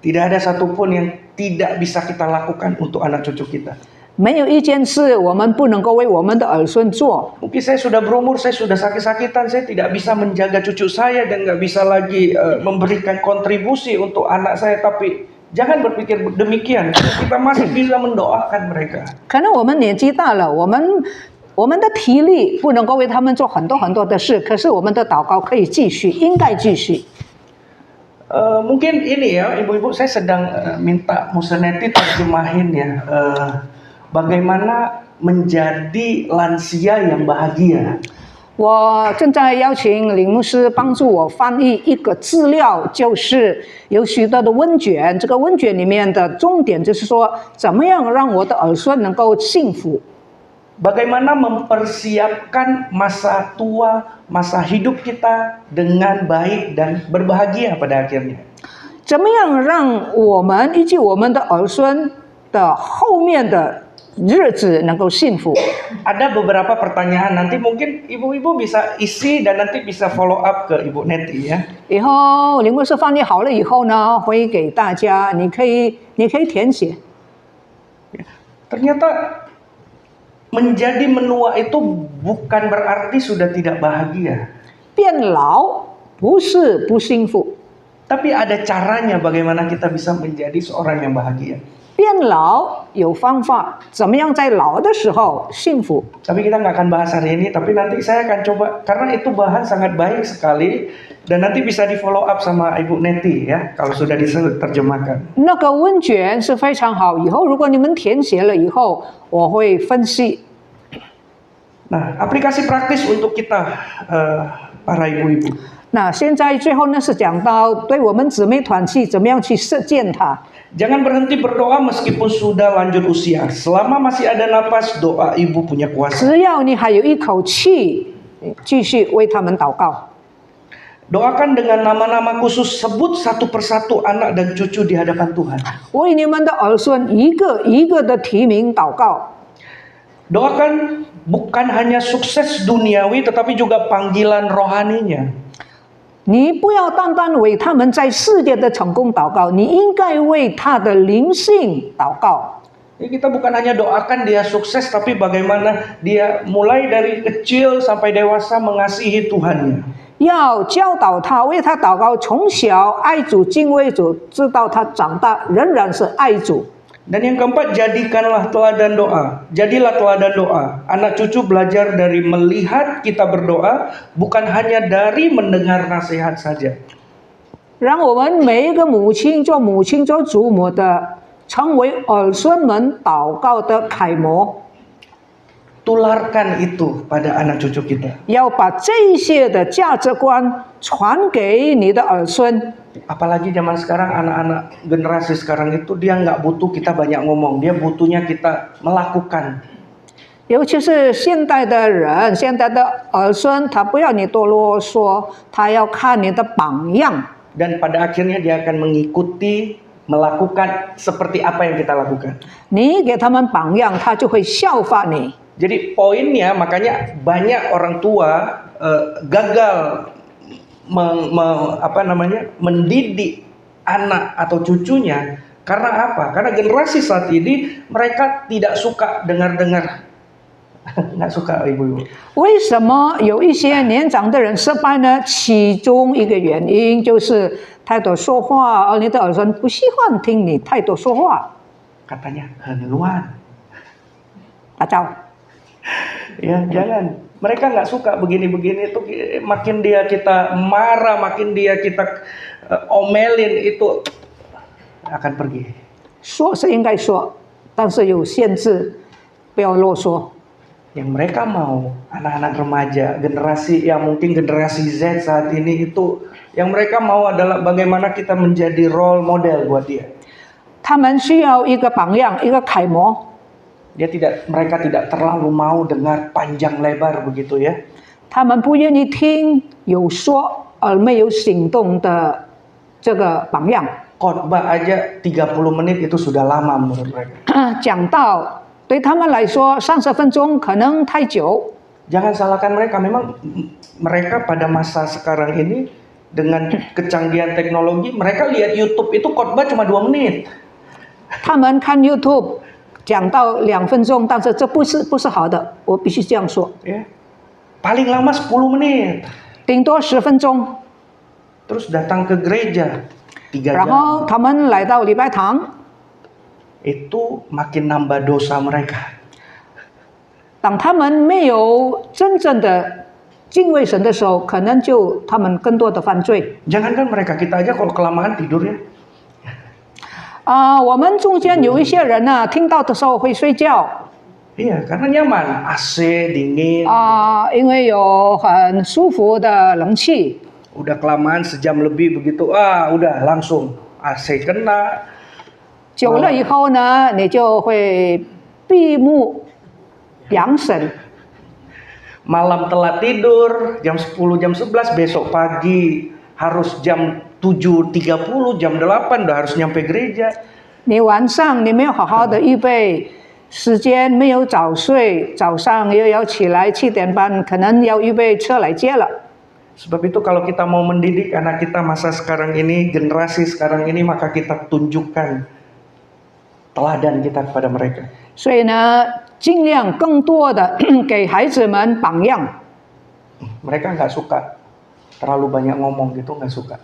Tidak ada satupun yang tidak bisa kita lakukan untuk anak cucu kita. 没有一件事我们不能够为我们的儿孙做。 Mungkin saya sudah berumur, saya sudah sakit-sakitan, saya tidak bisa menjaga cucu saya dan nggak bisa lagi memberikan kontribusi untuk anak saya. Tapi jangan berpikir demikian. Kita masih bisa mendoakan mereka. 可能我们年纪大了，我们的体力不能够为他们做很多很多的事，可是我们的祷告可以继续，应该继续。 Mungkin ini ya, ibu-ibu, saya sedang minta Museneti terjemahin ya, bagaimana menjadi lansia yang bahagia. 我正在邀请林牧师帮助我翻译一个资料，就是有许多的问卷，这个问卷里面的重点就是说，怎么样让我的儿孙能够幸福。 Bagaimana mempersiapkan masa tua, masa hidup kita dengan baik dan berbahagia pada akhirnya. 怎么样让我们以及我们的儿孙的后面的日子能够幸福？ Ada beberapa pertanyaan, nanti mungkin ibu-ibu bisa isi dan nanti bisa follow up ke Ibu Neti ya. 以后林牧师翻译好了以后呢，会给大家，你可以填写。 Ternyata menjadi menua itu bukan berarti sudah tidak bahagia. 变老不是不幸福， Tapi ada caranya bagaimana kita bisa menjadi seorang yang bahagia. 变老有方法，怎么样在老的时候幸福？ Tapi kita nggak akan bahas hari ini, tapi nanti saya akan coba, karena itu bahan sangat baik sekali, dan nanti bisa di follow up sama Ibu Neti ya, kalau sudah diterjemahkan. 那个问卷是非常好，以后如果你们填写了以后，我会分析。 Nah, aplikasi praktis untuk kita para ibu-ibu. 那现在最后呢是讲到对我们姊妹团契怎么样去实践它。 Jangan berhenti berdoa meskipun sudah lanjut usia. Selama masih ada napas, doa ibu punya kuasa. 只要你还有一口气，继续为他们祷告。 Doakan dengan nama-nama khusus, sebut satu persatu anak dan cucu di hadapan Tuhan. 为你们的儿孙一个一个的提名祷告。 Doakan bukan hanya sukses duniawi, tetapi juga panggilan rohaninya. 你不要单单为他们在世界的成功祷告，你应该为他的灵性祷告。 Jadi kita bukan hanya doakan dia sukses, tapi bagaimana dia mulai dari kecil sampai dewasa mengasihi Tuhannya. 要教导他，为他祷告，从小爱主、敬畏主，直到他长大仍然是爱主。 Dan yang keempat, jadikanlah teladan doa. Jadilah teladan doa. Anak cucu belajar dari melihat kita berdoa, bukan hanya dari mendengar nasihat saja. 让我们每一个母亲做祖母的，成为儿孙们祷告的楷模。tularkan itu pada anak cucu kita. 要把这些的价值观传给你的儿孙。 Apalagi zaman sekarang anak-anak generasi sekarang itu dia nggak butuh kita banyak ngomong, dia butuhnya kita melakukan. 尤其是现代的人，现代的儿孙，他不要你多啰嗦，他要看你的榜样。 Dan pada akhirnya dia akan mengikuti, melakukan seperti apa yang kita lakukan. 你给他们榜样，他就会效法你。 Jadi poinnya makanya banyak orang tua gagal mendidik anak atau cucunya karena apa? Karena generasi saat ini mereka tidak suka dengar-dengar, nggak suka ibu-ibu. 为什么有一些年长的人失败呢？其中一个原因就是太多说话，而你的儿孙不喜欢听你太多说话。 Katanya henuan. 打招。 Ya jangan. Mereka nggak suka begini-begini itu, makin dia kita marah, makin dia kita omelin itu akan pergi. 说是应该说，但是有限制，不要啰嗦。 Yang mereka mau, anak-anak remaja, generasi yang mungkin generasi Z saat ini itu, yang mereka mau adalah bagaimana kita menjadi role model buat dia. 他们需要一个榜样，一个楷模。 Mereka tidak terlalu mau dengar panjang lebar begitu ya. 他们不愿意听有说而没有行动的这个榜样。 Khotbah aja 30 menit itu sudah lama menurut mereka. 讲道对他们来说30分钟可能太久。 Jangan salahkan mereka, memang mereka pada masa sekarang ini dengan kecanggihan teknologi, mereka lihat YouTube itu khotbah cuma 2 menit. 他们看 YouTube 讲到2分钟，但是这不是好的，我必须这样说。 Ya. Paling lama 10 menit. 顶多10分钟。 Terus datang ke gereja 3 jam. 然后他们来到礼拜堂， Itu makin nambah dosa mereka. 当他们没有真正的敬畏神的时候，可能就他们更多的犯罪。 Jangankan mereka, kita aja kalau kelamaan tidur ya. 我们中间有一些人呢，听到的时候会睡觉。 Iya, karena nyaman, AC dingin. 因为有很舒服的冷气。 Udah kelamaan sejam lebih begitu, udah langsung AC kena. 久了以后呢，你就会闭目养神。 Malam telat tidur, jam 10, jam 11, besok pagi harus jam 7.30, jam 8 udah harus nyampe gereja. 你晚上你没有好好的预备时间，没有早睡，早上又要起来7点半，可能要预备车来接了。 Sebab itu kalau kita mau mendidik anak kita masa sekarang ini, generasi sekarang ini, maka kita tunjukkan teladan kita kepada mereka. 所以呢，尽量更多的给孩子们榜样。 Mereka nggak suka terlalu banyak ngomong gitu, nggak suka.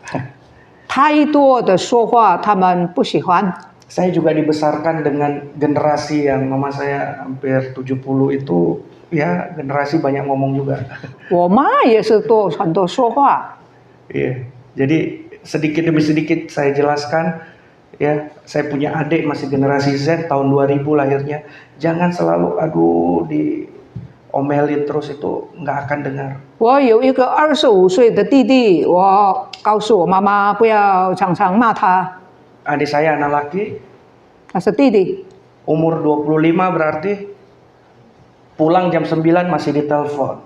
太多的说话，他们不喜欢。 Saya juga dibesarkan dengan generasi yang mama saya hampir 70 itu, ya generasi banyak ngomong juga. 我妈也是很多说话。 Iya, jadi sedikit demi sedikit saya jelaskan, ya saya punya adik masih generasi Z tahun 2000 lahirnya. Jangan selalu diomelin terus, itu nggak akan dengar. 我有一个25岁的弟弟，我告诉我妈妈不要常常骂他。 Adik saya anak laki, 他是弟弟， umur 25 berarti pulang jam 9 masih ditelepon.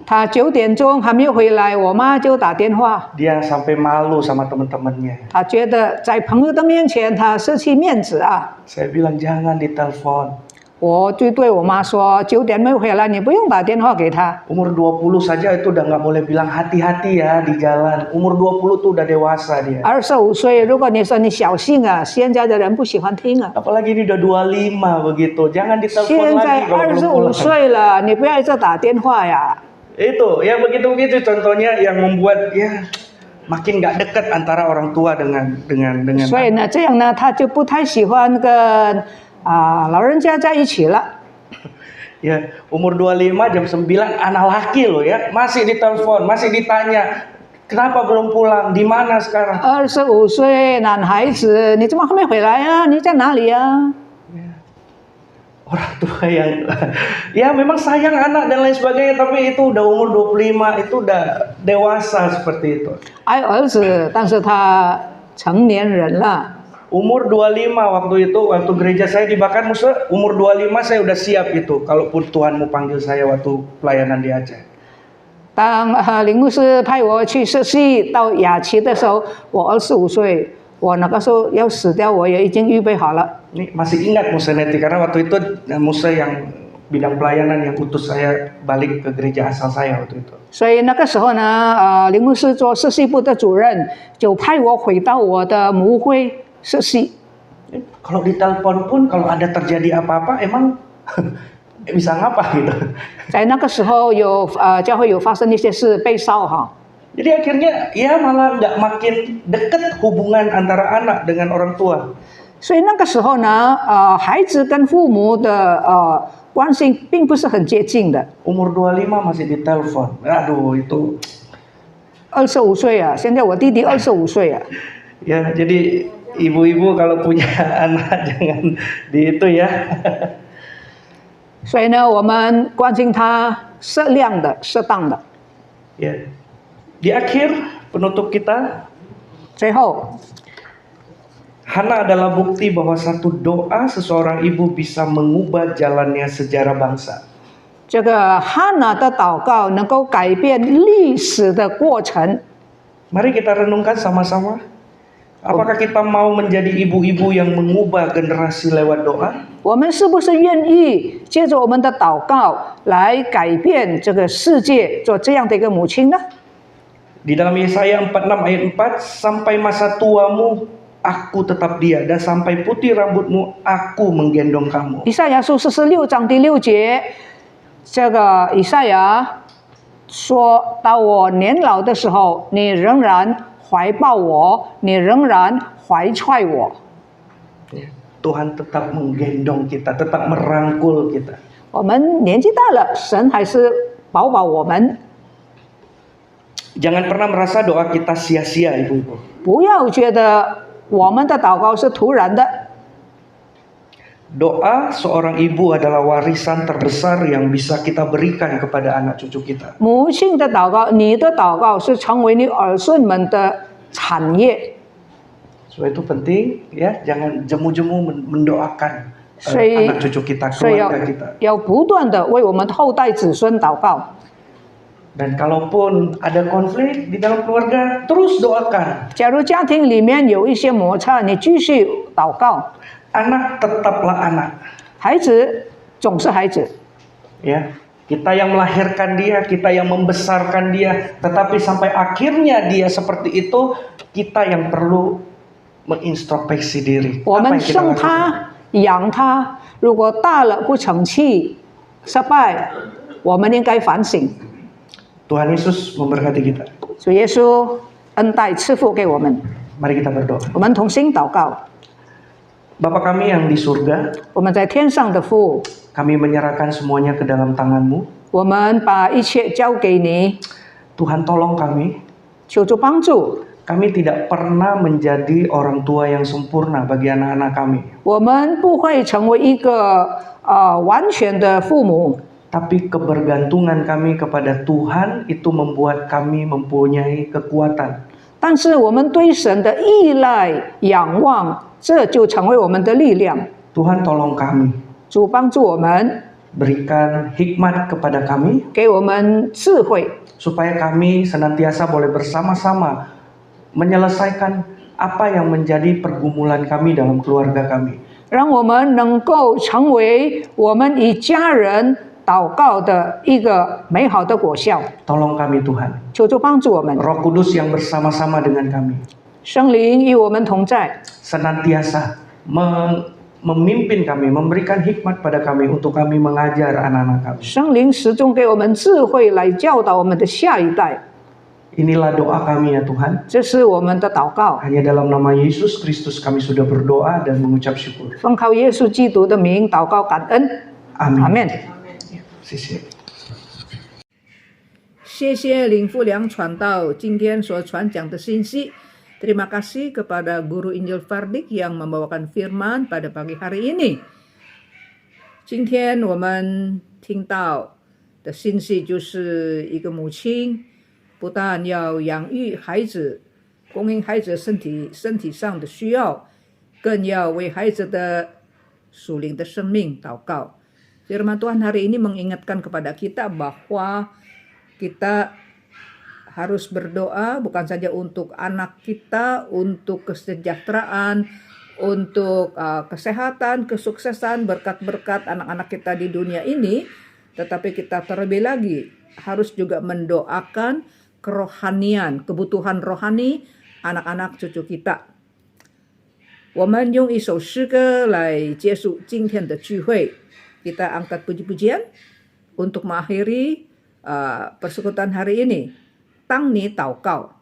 他9点钟还没有回来，我妈就打电话。 Dia sampai malu sama teman-temannya. 他觉得在朋友的面前他失去面子啊。 Saya bilang jangan ditelepon. 我就对我妈说，9点没有回来，你不用打电话给他。 Umur 20 saja itu udah nggak boleh bilang hati-hati ya di jalan. Umur 20 tuh udah dewasa dia. 25岁，如果你说你小心啊，现在的人不喜欢听啊。 Apalagi ini udah 25 begitu. Jangan ditelepon 现 lagi 在 kalau belum 25 pulang. 岁了，你不要一直打电话呀。 Itu ya begitu-begitu contohnya yang membuat ya makin nggak dekat antara orang tua dengan 所以呢，这样呢，他就不太喜欢跟老人家在一起了。 Ya, umur 25 jam 9 anak laki loh ya, masih ditelepon, masih ditanya, kenapa belum pulang, di mana sekarang? 25岁男孩子，你怎么还没回来呀？你在哪里呀？ orang tua yang ya memang sayang anak dan lain sebagainya, tapi itu udah umur 25, itu udah dewasa seperti itu. 爱儿子，但是他成年人了。 Umur 25 waktu itu, waktu gereja saya dibakar, Musa, umur 25 saya udah siap itu, kalaupun Tuhan mau panggil saya waktu pelayanan di Aceh. 当林牧师派我去社系到雅琪的时候，我25岁，我那个时候要死掉，我也已经预备好了。 Ini masih ingat Musa Neti, karena waktu itu Musa yang bidang pelayanan yang utus saya balik ke gereja asal saya waktu itu. 所以那个时候呢，林牧师做社系部的主任，就派我回到我的母会社系。 Kalau ditelepon pun kalau ada terjadi apa-apa emang bisa ngapa gitu. 在那个时候教会有发生一些事被烧哈， Jadi akhirnya ya malah nggak makin dekat hubungan antara anak dengan orang tua. 所以那个时候呢，孩子跟父母的关系并不是很接近的。 Umur 25 masih ditelepon. Aduh itu 25岁啊，现在我弟弟25岁啊。 ya, jadi ibu-ibu kalau punya anak jangan di itu ya. 所以呢，我们关心他适量的、适当的。 Ya. Di akhir penutup kita, 最后， Hana adalah bukti bahwa satu doa seseorang ibu bisa mengubah jalannya sejarah bangsa. 这个哈拿的祷告能够改变历史的过程。 Mari kita renungkan sama-sama. Apakah kita mau menjadi ibu-ibu yang mengubah generasi lewat doa? 我们是不是愿意借着我们的祷告来改变这个世界，做这样的一个母亲呢？ Di dalam Yesaya 46 ayat 4, sampai masa tuamu aku tetap dia, dan sampai putih rambutmu aku menggendong kamu. 以赛亚书46章第6节，这个以赛亚说到我年老的时候，你仍然怀抱我，你仍然怀揣我。 Ya, Tuhan tetap menggendong kita, tetap merangkul kita. 我们年纪大了，神还是保我们。 Jangan pernah merasa doa kita sia-sia, ibu-ibu. 不要觉得我们的祷告是徒然的。 Doa seorang ibu adalah warisan terbesar yang bisa kita berikan kepada anak cucu kita. 母亲的祷告，你的祷告是成为你儿孙们的产业。 So itu penting ya, jangan jemu-jemu mendoakan 所以 anak cucu kita, 所以 keluarga kita. 要不断的为我们后代子孙祷告。 Dan kalaupun ada konflik di dalam keluarga, terus doakan. 假如家庭里面有一些摩擦，你继续祷告。 Anak tetaplah anak. 孩子总是孩子， Ya, kita yang melahirkan dia, kita yang membesarkan dia, tetapi sampai akhirnya dia seperti itu, kita yang perlu mengintrospeksi diri. 我 Apa 们 yang kita 生 lakukan? 他养他，如果大了不成器、失败，我们应该反省。 Tuhan Yesus memberkati kita. 主耶稣恩待赐福给我们， Mari kita berdoa. 我们同心祷告。 Bapa kami yang di surga, 我们在天上的父， kami menyerahkan semuanya ke dalam tangan-Mu. 我们把一切交给你， Tuhan tolong kami. 求主帮助。 Kami tidak pernah menjadi orang tua yang sempurna bagi anak-anak kami. 我们不会成为一个完全的父母， Tapi kebergantungan kami kepada Tuhan itu membuat kami mempunyai kekuatan. 但是我们对神的依赖、仰望，这就成为我们的力量。 Tuhan tolong kami. 主帮助我们， Berikan hikmat kepada kami 给我们智慧， supaya kami senantiasa boleh bersama-sama menyelesaikan apa yang menjadi pergumulan kami dalam keluarga kami. 让我们能够成为我们与家人祷告的一个美好的果效。 Tolong kami Tuhan. 求主帮助我们， Roh Kudus yang bersama-sama dengan kami 圣灵与我们同在， senantiasa memimpin kami, memberikan hikmat pada kami untuk kami mengajar anak-anak kami. 圣灵始终给我们智慧来教导我们的下一代。 Inilah doa kami ya Tuhan. 这是我们的祷告， Hanya dalam nama Yesus Kristus kami sudah berdoa dan mengucap syukur. 奉靠耶稣基督的名祷告感恩， Amin. 阿门。 谢谢。谢谢林富良传道今天所传讲的信息。Terima kasih kepada Guru Injil Fardik yang membawakan firman pada pagi hari ini. 今天我们听到的信息就是一个母亲不但要养育孩子，供应孩子身体上的需要，更要为孩子的属灵的生命祷告. Firman Tuhan hari ini mengingatkan kepada kita bahwa kita harus berdoa bukan saja untuk anak kita, untuk kesejahteraan, untuk kesehatan, kesuksesan, berkat-berkat anak-anak kita di dunia ini, tetapi kita terlebih lagi harus juga mendoakan kerohanian, kebutuhan rohani anak-anak cucu kita. 我们用一首诗歌来结束今天的聚会. Kita angkat puji-pujian untuk mengakhiri persekutuan hari ini. 当你祷告，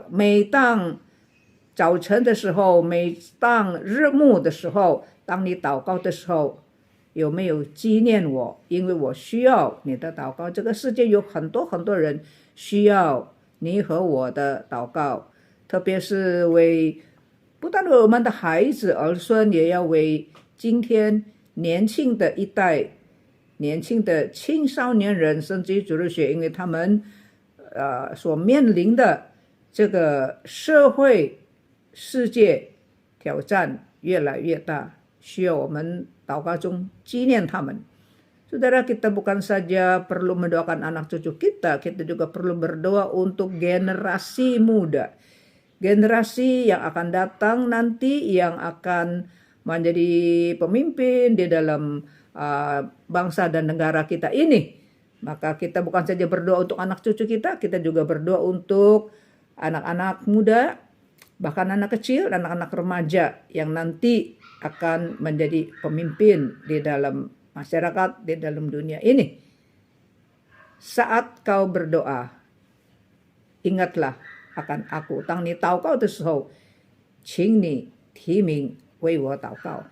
每当早晨的时候，每当日暮的时候，当你祷告的时候，有没有纪念我？因为我需要你的祷告。这个世界有很多很多人需要你和我的祷告，特别是不但为我们的孩子儿孙，也要为今天年轻的一代、年轻的青少年人，甚至于主日学，因为他们所面临的这个社会世界挑战越来越大，需要我们祷告中纪念他们。Saudara, kita bukan saja perlu mendoakan anak cucu kita juga perlu berdoa untuk generasi muda. Generasi yang akan datang nanti, yang akan menjadi pemimpin di dalam bangsa dan negara kita ini. Maka kita bukan saja berdoa untuk anak cucu kita juga berdoa untuk anak-anak muda, bahkan anak kecil dan anak-anak remaja yang nanti akan menjadi pemimpin di dalam masyarakat, di dalam dunia ini. Saat kau berdoa, ingatlah akan aku. 当你祷告的时候，请你提名为我祷告。